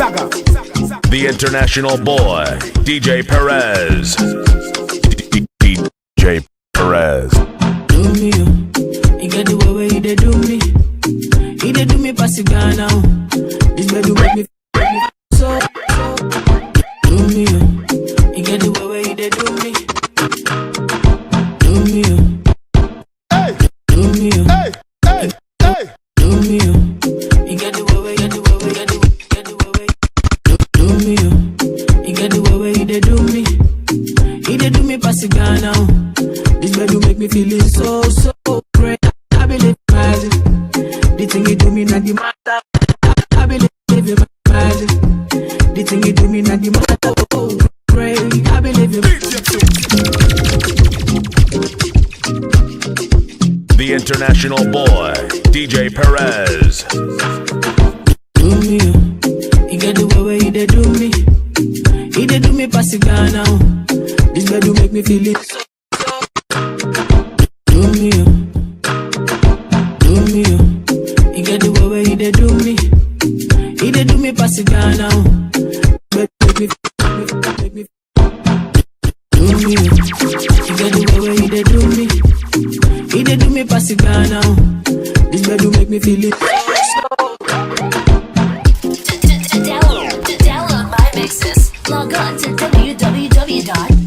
The international boy, DJ Perez. DJ Perez. Do me, you get the way you do me. He did do me pass it now. This baby make me so. Do me, you get the way you do me. Do me, do me, Hey, hey, hey. do me, you get the way you do me, you get the way you do me. He did do me pass it now. This baby make me feeling so great. I believe magic. The thing you do me not the matter. I believe in magic. The thing you do me not the matter. Oh, great. I believe in The international boy, DJ Perez. Do me, you get the way you do me. He did do me pass it now. This baby make me feel it so. Do me, you get the way you do me. He did do me pass it now. Make me, do me, you get the way you do me. He did do me pass it now. This baby make me feel it so. To download my mixes, log on to www.